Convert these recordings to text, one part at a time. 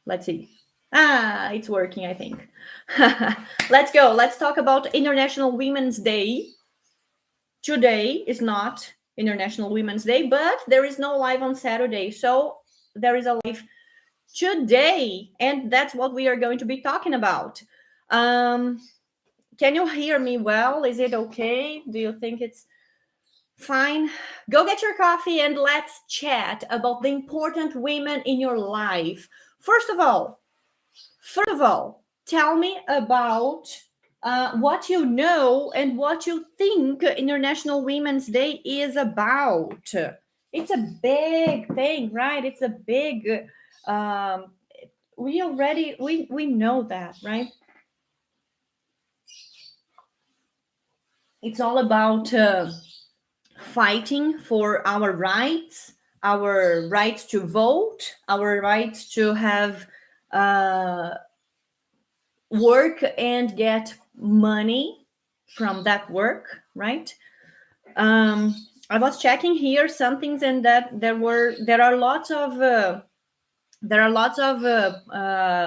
Let's see. It's working, I think. Let's go. Let's talk about International Women's Day. Today is not International Women's Day, but there is no live on Saturday. So there is a live today, and that's what we are going to be talking about. Um, can you hear me well? Is it okay? Do you think it's fine? Go get your coffee and let's chat about the important women in your life. First of all, tell me about what you know and what you think International Women's Day is about. It's a big thing, right? It's a big. Um, we know that, right? It's all about fighting for our rights to vote, our rights to have uh, work and get money from that work, right? I was checking here some things, and that there are lots of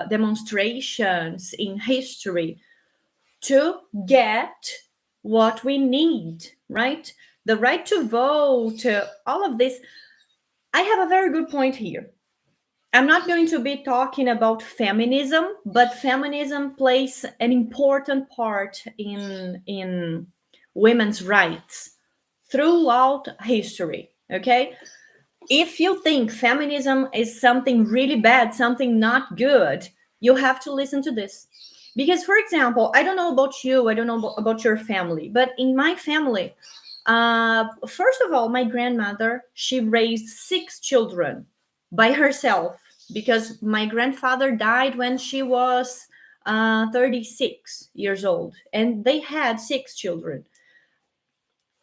demonstrations in history to get what we need, right? The right to vote, all of this. I have a very good point here. I'm not going to be talking about feminism, but feminism plays an important part in women's rights throughout history. Okay, if you think feminism is something really bad, something not good, you have to listen to this. Because, for example, I don't know about you, I don't know about your family, but in my family, first of all, my grandmother, she raised 6 children by herself because my grandfather died when she was 36 years old, and they had 6 children.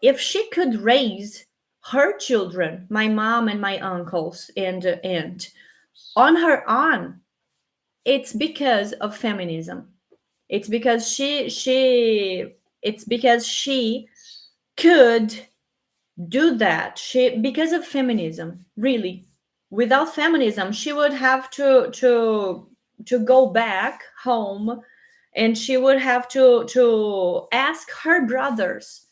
If she could raise her children, my mom and my uncles and aunt, on her own, it's because of feminism. It's because she could do that. She because of feminism, really. Without feminism, she would have to go back home, and she would have to ask her brothers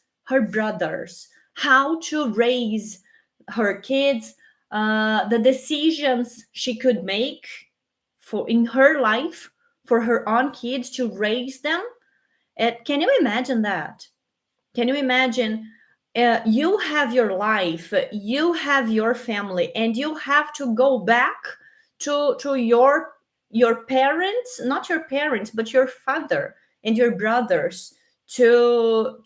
how to raise her kids, the decisions she could make for in her life for her own kids to raise them. Can you imagine that? Can you imagine? You have your life, you have your family, and you have to go back to your parents, not your parents, but your father and your brothers, to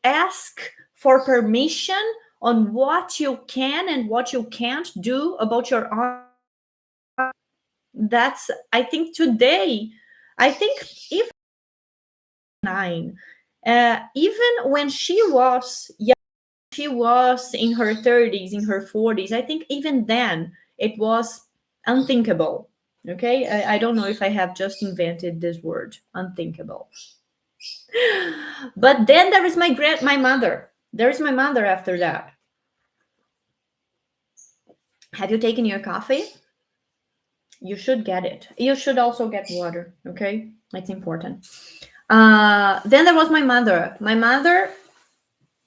ask for permission on what you can and what you can't do about your own. That's, I think, today. I think even 9, even when she was in her 30s, in her 40s. I think even then it was unthinkable. Okay, I don't know if I have just invented this word, unthinkable. But then there is my mother. There is my mother after that. Have you taken your coffee? You should get it. You should also get water. Okay, it's important. Then there was my mother. My mother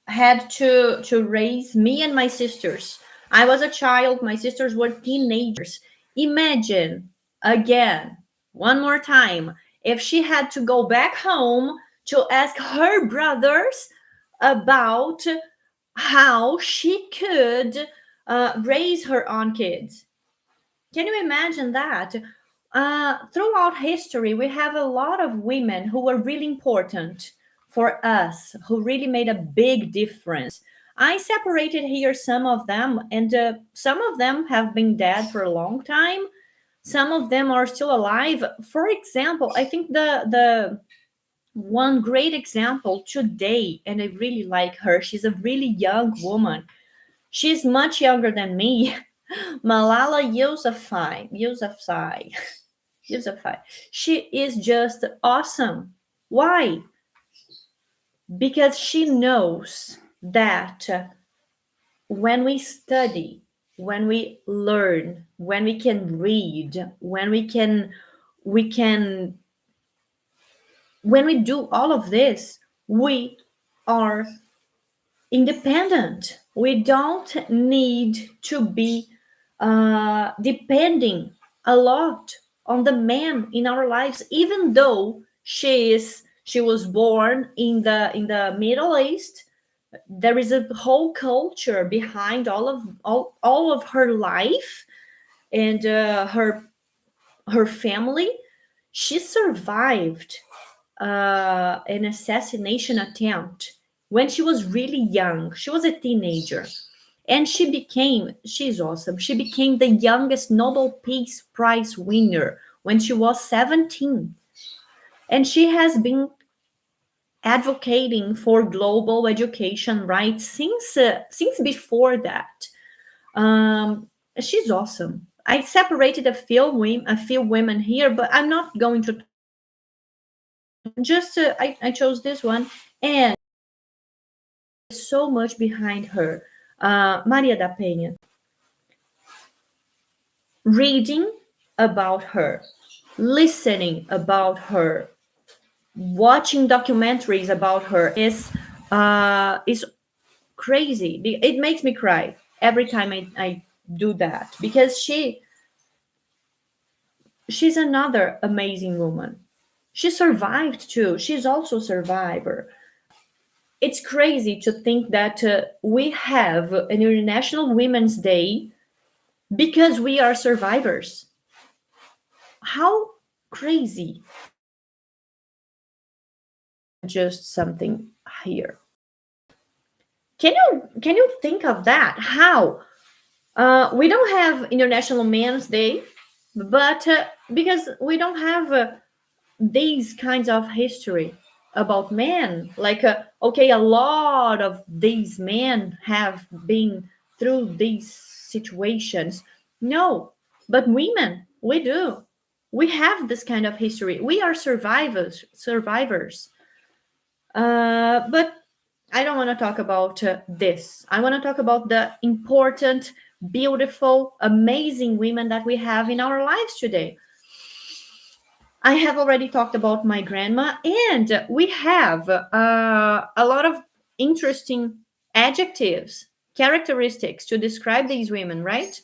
had to raise me and my sisters. I was a child, my sisters were teenagers. Imagine, again, one more time, if she had to go back home to ask her brothers about how she could raise her own kids. Can you imagine that? Throughout history, we have a lot of women who were really important for us, who really made a big difference. I separated here some of them, and some of them have been dead for a long time. Some of them are still alive. For example, I think the one great example today, and I really like her. She's a really young woman. She's much younger than me. Malala Yousafzai. She is just awesome. Why? Because she knows that when we study, when we learn, when we can read, we can when we do all of this, we are independent. We don't need to be depending a lot on the man in our lives, even though she was born in the Middle East. There is a whole culture behind all of her life, and her family. She survived an assassination attempt when she was really young. She was a teenager. And she's awesome. She became the youngest Nobel Peace Prize winner when she was 17. And she has been advocating for global education rights since before that. She's awesome. I separated a few women here, but I'm not going to just I chose this one, and so much behind her. Maria da Penha. Reading about her, listening about her, watching documentaries about her is crazy. It makes me cry every time I do that, because she's another amazing woman. She survived too. She's also a survivor. It's crazy to think that we have an International Women's Day because we are survivors. How crazy. Just something here. Can you think of that? How we don't have International Men's Day, but because we don't have these kinds of history about men. Like okay, a lot of these men have been through these situations. No, but women, we do. We have this kind of history. We are survivors. But I don't want to talk about this. I want to talk about the important, beautiful, amazing women that we have in our lives today. I have already talked about my grandma, and we have a lot of interesting adjectives, characteristics to describe these women, right?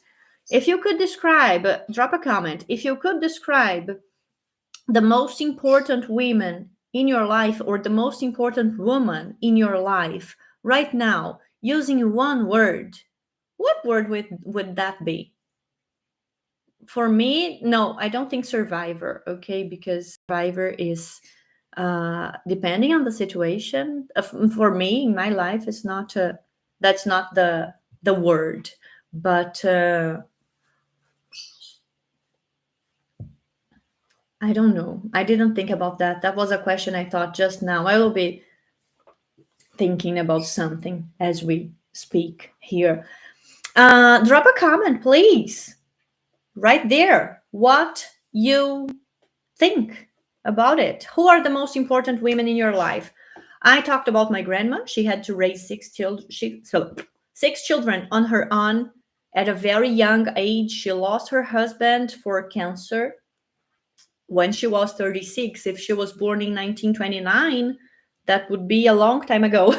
If you could describe, drop a comment. If you could describe the most important women in your life, or the most important woman in your life right now, using one word, what word would that be? For me, no, I don't think survivor, okay? Because survivor is depending on the situation. For me, in my life, it's not that's not the word. But I don't know. I didn't think about that. That was a question I thought just now. I will be thinking about something as we speak here. Drop a comment, please, right there. What you think about it. Who are the most important women in your life? I talked about my grandma. She had to raise six children on her own at a very young age. She lost her husband for cancer when she was 36. If she was born in 1929, that would be a long time ago.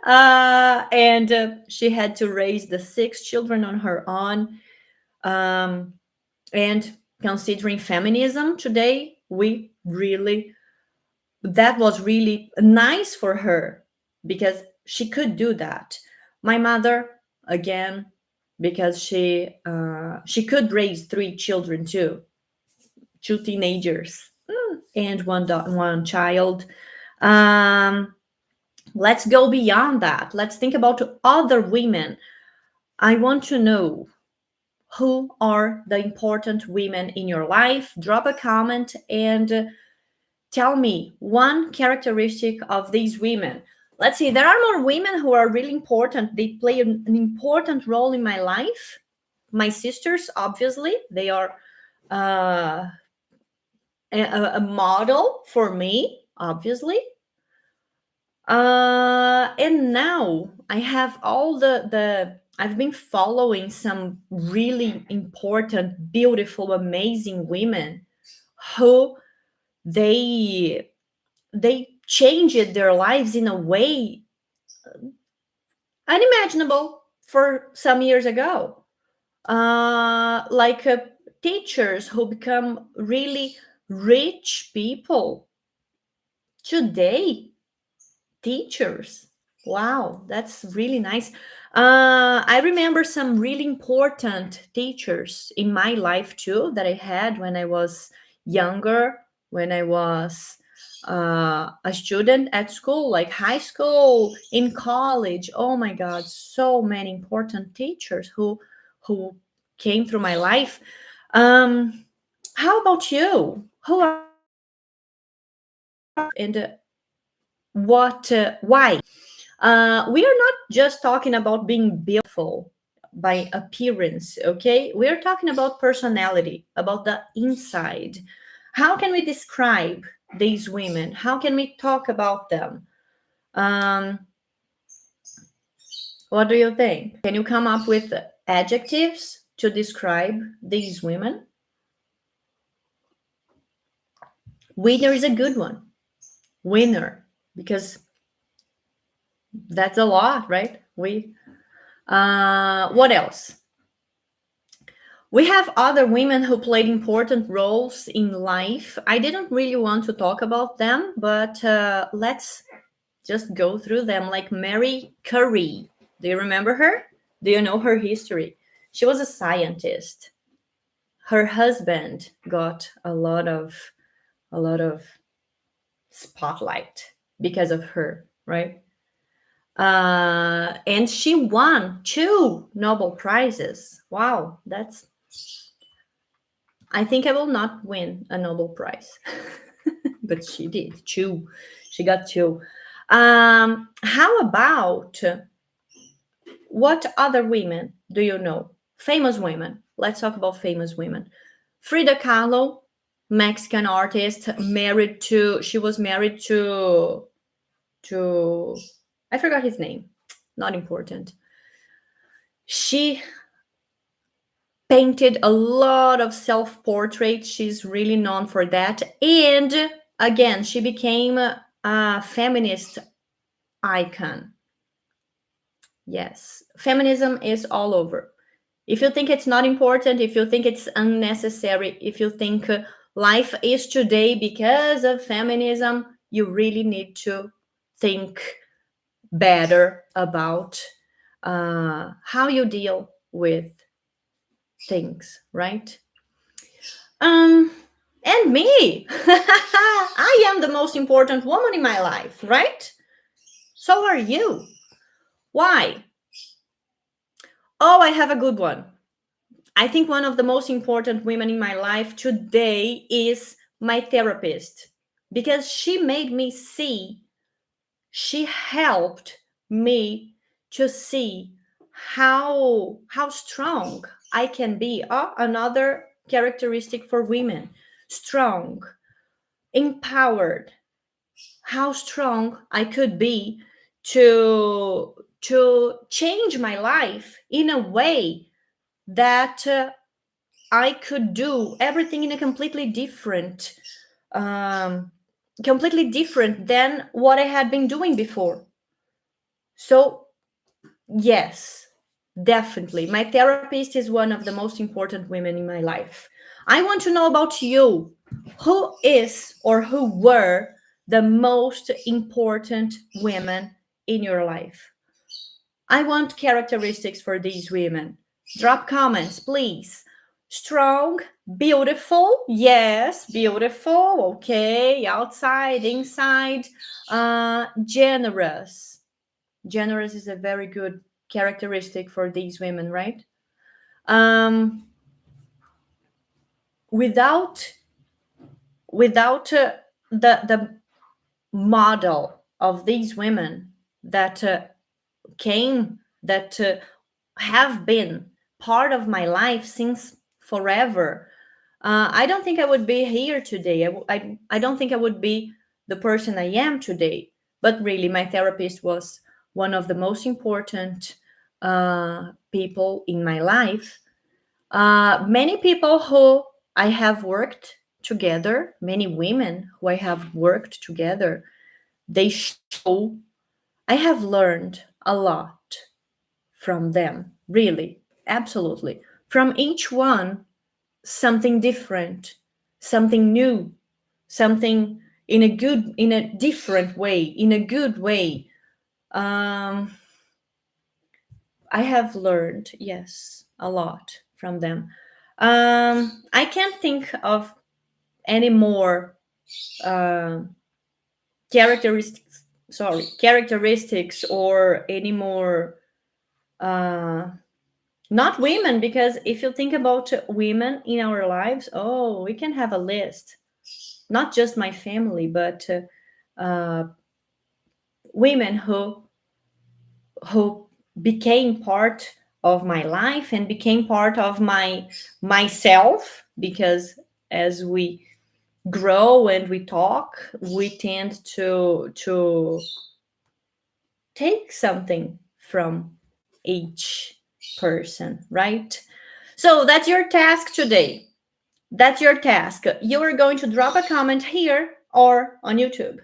And she had to raise the six children on her own. And considering feminism today, that was really nice for her, because she could do that. My mother, again, because she could raise three children too, two teenagers, and one child. Um, let's go beyond that. Let's think about other women. I want to know, who are the important women in your life? Drop a comment and tell me one characteristic of these women. Let's see, there are more women who are really important. They play an important role in my life. My sisters, obviously, they are uh, a model for me, obviously. And now I have all the I've been following some really important, beautiful, amazing women who they they changed their lives in a way unimaginable for some years ago. Like teachers who become really rich people today. Teachers. Wow, that's really nice. I remember some really important teachers in my life too that I had when I was younger, when I was a student at school, like high school, in college. Oh my God, so many important teachers who came through my life. How about you? Who are and what? Why? We are not just talking about being beautiful by appearance, okay? We're talking about personality, about the inside. How can we describe these women? How can we talk about them? Um, what do you think? Can you come up with adjectives to describe these women? Winner is a good one. Winner, because that's a lot, right? What else? We have other women who played important roles in life. I didn't really want to talk about them, but let's just go through them. Like Mary Curie. Do you remember her? Do you know her history? She was a scientist. Her husband got a lot of spotlight because of her, right? And she won 2 Nobel Prizes. Wow, that's I think I will not win a Nobel Prize, but she did two. She got two. How about what other women do you know? Famous women. Let's talk about famous women. Frida Kahlo, Mexican artist, married to. She was married to. I forgot his name. Not important. She painted a lot of self portraits. She's really known for that. And again, she became a feminist icon. Yes, feminism is all over. If you think it's not important, if you think it's unnecessary, if you think life is today because of feminism, you really need to think better about how you deal with things, right? Um, and me. I am the most important woman in my life, right? So are you. Why? Oh, I have a good one. I think one of the most important women in my life today is my therapist because she made me see, she helped me to see how strong I can be. Another characteristic for women: strong, empowered, how strong I could be to change my life in a way that I could do everything in a um, completely different than what I had been doing before. So yes, definitely, my therapist is one of the most important women in my life. I want to know about you. Who is or who were the most important women in your life? I want characteristics for these women. Drop comments, please. Strong, beautiful, yes, beautiful, okay, outside, inside, generous. Generous is a very good characteristic for these women, right? Um, without the model of these women that came that have been part of my life since forever, I don't think I would be here today. I don't think I would be the person I am today. But really, my therapist was one of the most important people in my life, many people who I have worked together, many women who I have worked together, they show I have learned a lot from them, really, absolutely. From each one, something different, something new, something in a different way, in a good way. Um, I have learned, yes, a lot from them. I can't think of any more uh, characteristics. Sorry, characteristics or any more. Uh, Not women, because if you think about women in our lives, oh, we can have a list. Not just my family, but women who became part of my life and became part of myself, because as we grow and we talk, we tend to take something from each person, right? So that's your task today. That's your task. You are going to drop a comment here or on YouTube,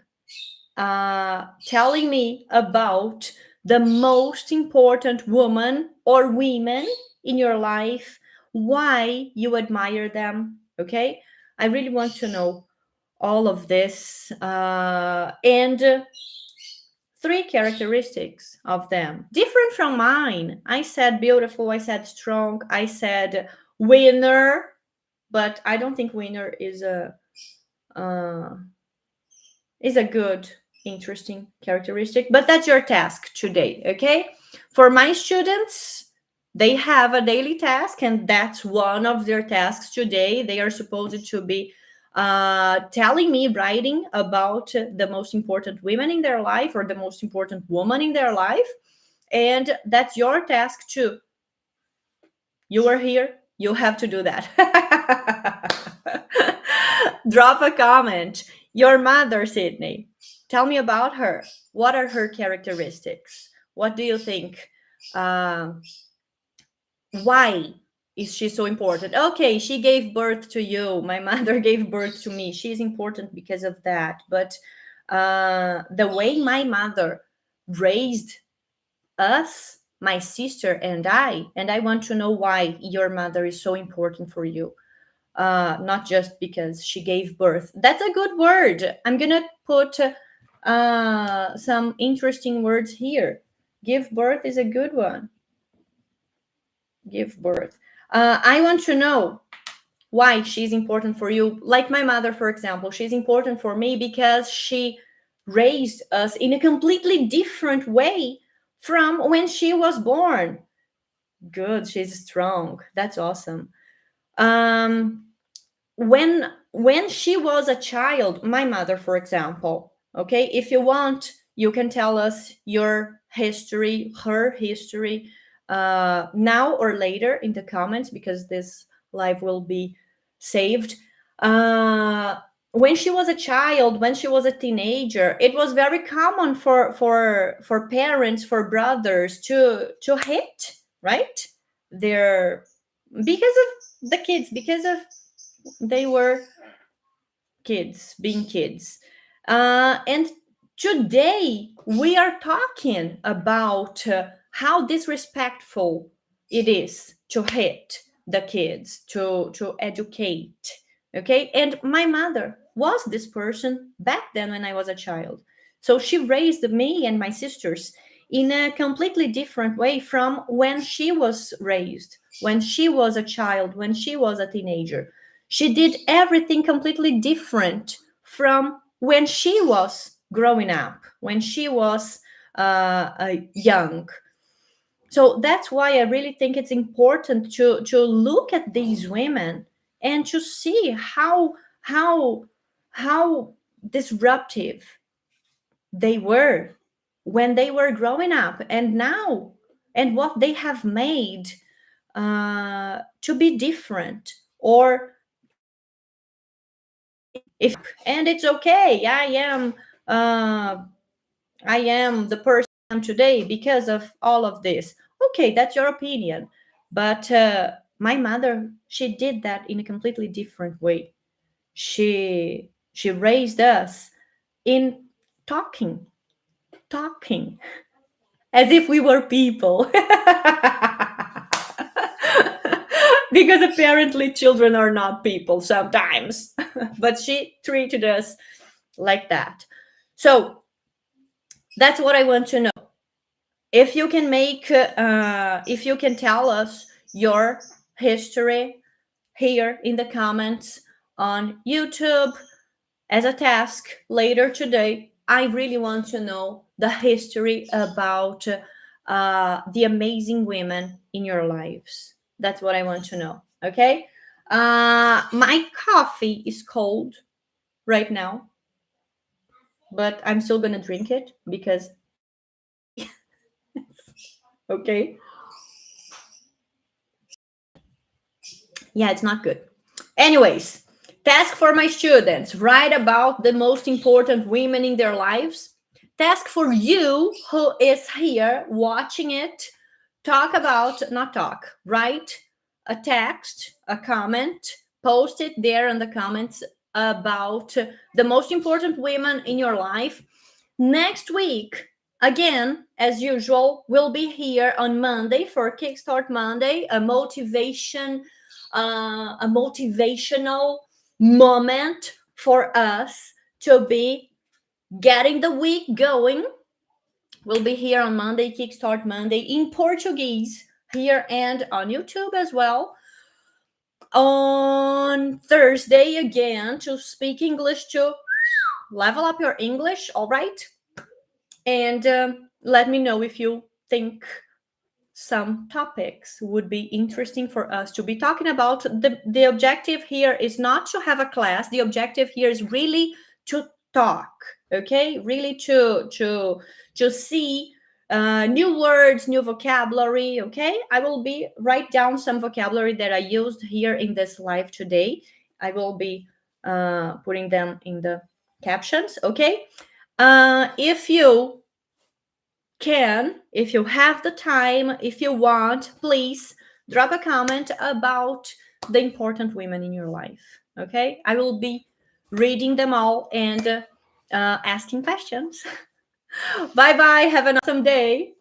telling me about the most important woman or women in your life, why you admire them. Okay, I really want to know all of this, and three characteristics of them different from mine. I said beautiful, I said strong, I said winner, but I don't think winner uh, is a good, interesting characteristic. But that's your task today, okay? For my students, they have a daily task, and that's one of their tasks today. They are supposed to be telling me, writing about the most important women in their life or the most important woman in their life. And that's your task too. You are here, you have to do that. Drop a comment. Your mother, Sydney. Tell me about her. What are her characteristics? What do you think? Uh, why is she so important? Okay, she gave birth to you. My mother gave birth to me. She's important because of that. But the way my mother raised us, my sister and I want to know why your mother is so important for you. Not just because she gave birth. That's a good word. I'm gonna put some interesting words here. Give birth is a good one. Give birth. I want to know why she's important for you. Like my mother, for example, she's important for me because she raised us in a completely different way from when she was born. Good, she's strong. That's awesome. Um, when she was a child, my mother, for example, okay, if you want, you can tell us your history, her history, now or later in the comments, because this live will be saved. When she was a child, when she was a teenager, it was very common for parents, for brothers to hit, right, their, because of the kids, because of they were kids, being kids. And today we are talking about how disrespectful it is to hit the kids, to educate. Okay. And my mother was this person back then when I was a child. So she raised me and my sisters in a completely different way from when she was raised, when she was a child, when she was a teenager. She did everything completely different from when she was growing up, when she was young. So that's why I really think it's important to look at these women and to see how disruptive they were when they were growing up, and now, and what they have made to be different, or if, and it's okay, uh I am the person I am today because of all of this. Okay, that's your opinion. But my mother, she did that in a completely different way. She raised us in talking, talking, as if we were people. Because apparently children are not people sometimes. But she treated us like that. So that's what I want to know. If you can if you can tell us your history here in the comments on YouTube as a task later today. I really want to know the history about the amazing women in your lives. That's what I want to know. Okay. My coffee is cold right now, but I'm still gonna drink it because okay. Yeah, it's not good. Anyways, task for my students: write about the most important women in their lives. Task for you who is here watching it: talk about, not talk, write a text, a comment, post it there in the comments about the most important women in your life. Next week, again, as usual, we'll be here on Monday for Kickstart Monday, a motivational moment for us to be getting the week going. We'll be here on Monday, Kickstart Monday, in Portuguese, here and on YouTube as well. On Thursday, again, to speak English, to level up your English, all right? And let me know if you think some topics would be interesting for us to be talking about. The objective here is not to have a class. The objective here is really to talk, okay? Really to see new words, new vocabulary, okay? I will be write down some vocabulary that I used here in this live today. I will be putting them in the captions, okay? If you can, if you have the time, if you want, please drop a comment about the important women in your life. Okay, I will be reading them all and asking questions. Bye bye. Have an awesome day.